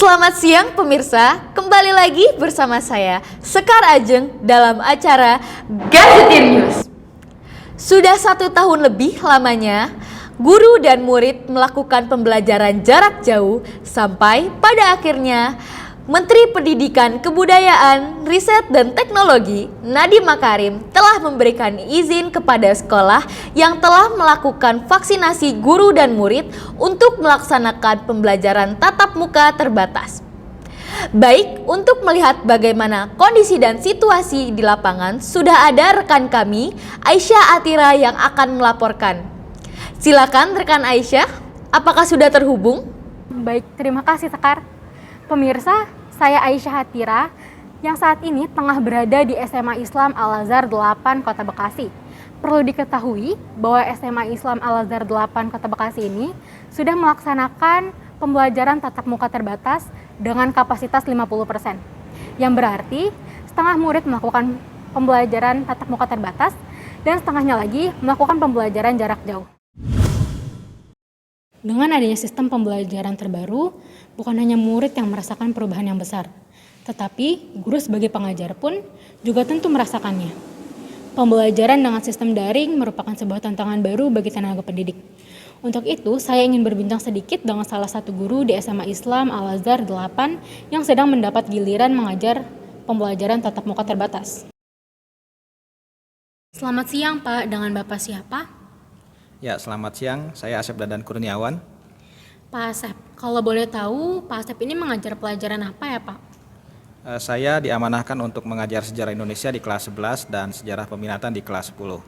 Selamat siang pemirsa, kembali lagi bersama saya Sekar Ajeng dalam acara Gazetteer News. Sudah 1 tahun lebih lamanya, guru dan murid melakukan pembelajaran jarak jauh sampai pada akhirnya Menteri Pendidikan Kebudayaan, Riset dan Teknologi Nadiem Makarim telah memberikan izin kepada sekolah yang telah melakukan vaksinasi guru dan murid untuk melaksanakan pembelajaran tatap muka terbatas. Baik, untuk melihat bagaimana kondisi dan situasi di lapangan, sudah ada rekan kami, Aisyah Atira yang akan melaporkan. Silakan rekan Aisyah, apakah sudah terhubung? Baik, terima kasih Sekar. Pemirsa, saya Aisyah Atira yang saat ini tengah berada di SMA Islam Al-Azhar 8 Kota Bekasi. Perlu diketahui bahwa SMA Islam Al-Azhar 8 Kota Bekasi ini sudah melaksanakan pembelajaran tatap muka terbatas dengan kapasitas 50%. Yang berarti setengah murid melakukan pembelajaran tatap muka terbatas dan setengahnya lagi melakukan pembelajaran jarak jauh. Dengan adanya sistem pembelajaran terbaru, bukan hanya murid yang merasakan perubahan yang besar, tetapi guru sebagai pengajar pun juga tentu merasakannya. Pembelajaran dengan sistem daring merupakan sebuah tantangan baru bagi tenaga pendidik. Untuk itu, saya ingin berbincang sedikit dengan salah satu guru di SMA Islam Al-Azhar 8 yang sedang mendapat giliran mengajar pembelajaran tatap muka terbatas. Selamat siang Pak, dengan Bapak siapa? Ya, selamat siang. Saya Asep Dadan Kurniawan. Pak Asep, kalau boleh tahu Pak Asep ini mengajar pelajaran apa ya Pak? Saya diamanahkan untuk mengajar sejarah Indonesia di kelas 11 dan sejarah peminatan di kelas 10.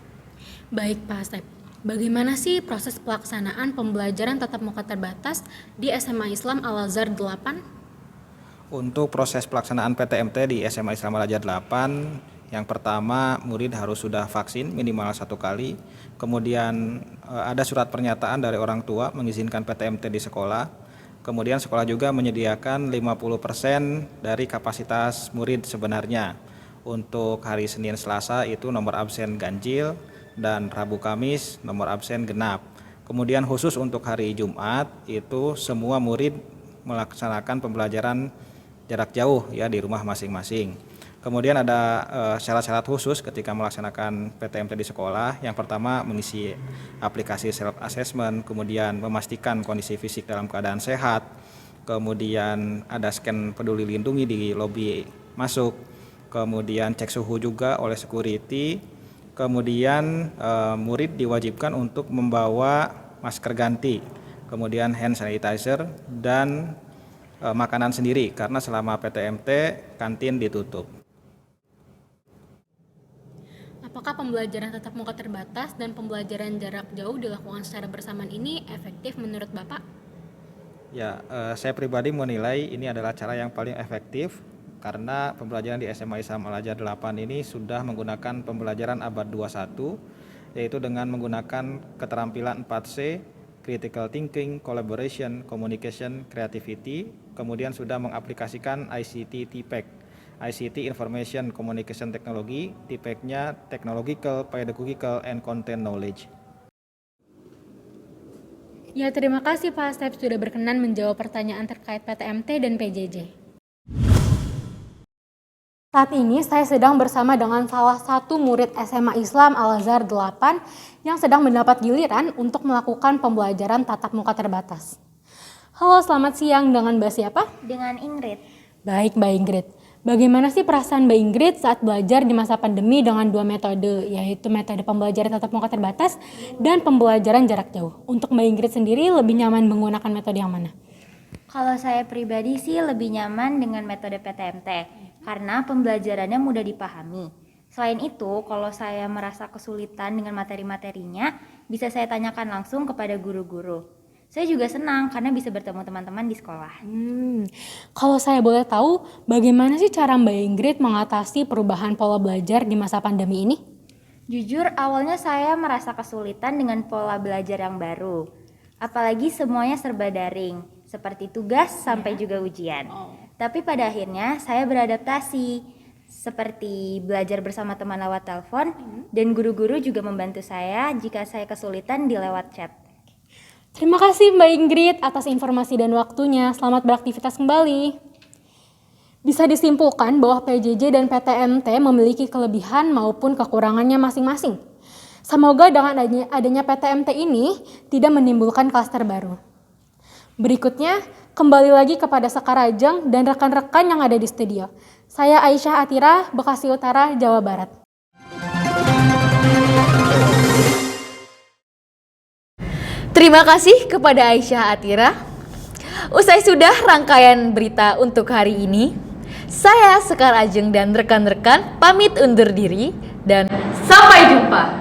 Baik Pak Asep, bagaimana sih proses pelaksanaan pembelajaran tatap muka terbatas di SMA Islam Al-Azhar 8? Untuk proses pelaksanaan PTMT di SMA Islam Al-Azhar 8, yang pertama murid harus sudah vaksin minimal 1 kali. Kemudian ada surat pernyataan dari orang tua mengizinkan PTMT di sekolah. Kemudian sekolah juga menyediakan 50% dari kapasitas murid sebenarnya. Untuk hari Senin Selasa itu nomor absen ganjil dan Rabu Kamis nomor absen genap. Kemudian khusus untuk hari Jumat itu semua murid melaksanakan pembelajaran jarak jauh ya di rumah masing-masing. Kemudian ada syarat-syarat khusus ketika melaksanakan PTMT di sekolah. Yang pertama mengisi aplikasi self-assessment, kemudian memastikan kondisi fisik dalam keadaan sehat, kemudian ada scan peduli lindungi di lobi masuk, kemudian cek suhu juga oleh security, kemudian murid diwajibkan untuk membawa masker ganti, kemudian hand sanitizer dan makanan sendiri karena selama PTMT kantin ditutup. Apakah pembelajaran tatap muka terbatas dan pembelajaran jarak jauh dilakukan secara bersamaan ini efektif menurut Bapak? Ya, saya pribadi menilai ini adalah cara yang paling efektif karena pembelajaran di SMA Islam Al-Azhar 8 ini sudah menggunakan pembelajaran abad 21, yaitu dengan menggunakan keterampilan 4C, critical thinking, collaboration, communication, creativity, kemudian sudah mengaplikasikan ICT TPEC. ICT Information Communication Technology, TPEC-nya Technological, Pedagogical, and Content Knowledge. Ya, terima kasih Pak Asep sudah berkenan menjawab pertanyaan terkait PTMT dan PJJ. Saat ini saya sedang bersama dengan salah satu murid SMA Islam Al-Azhar 8 yang sedang mendapat giliran untuk melakukan pembelajaran tatap muka terbatas. Halo, selamat siang, dengan Mbak siapa? Dengan Ingrid. Baik, Mbak Ingrid. Bagaimana sih perasaan Mbak Ingrid saat belajar di masa pandemi dengan 2 metode, yaitu metode pembelajaran tatap muka terbatas dan pembelajaran jarak jauh? Untuk Mbak Ingrid sendiri lebih nyaman menggunakan metode yang mana? Kalau saya pribadi sih lebih nyaman dengan metode PTMT karena pembelajarannya mudah dipahami. Selain itu, kalau saya merasa kesulitan dengan materi-materinya, bisa saya tanyakan langsung kepada guru-guru. Saya juga senang karena bisa bertemu teman-teman di sekolah. Kalau saya boleh tahu, bagaimana sih cara Mbak Ingrid mengatasi perubahan pola belajar di masa pandemi ini? Jujur, awalnya saya merasa kesulitan dengan pola belajar yang baru. Apalagi semuanya serba daring, seperti tugas sampai juga ujian. Tapi pada akhirnya saya beradaptasi, seperti belajar bersama teman lewat telepon, dan guru-guru juga membantu saya jika saya kesulitan di lewat chat. Terima kasih Mbak Ingrid atas informasi dan waktunya. Selamat beraktivitas kembali. Bisa disimpulkan bahwa PJJ dan PTMT memiliki kelebihan maupun kekurangannya masing-masing. Semoga dengan adanya PTMT ini tidak menimbulkan klaster baru. Berikutnya, kembali lagi kepada Sekar Ajeng dan rekan-rekan yang ada di studio. Saya Aisyah Atira, Bekasi Utara, Jawa Barat. Terima kasih kepada Aisyah Atira. Usai sudah rangkaian berita untuk hari ini, saya Sekar Ajeng dan rekan-rekan pamit undur diri dan sampai jumpa.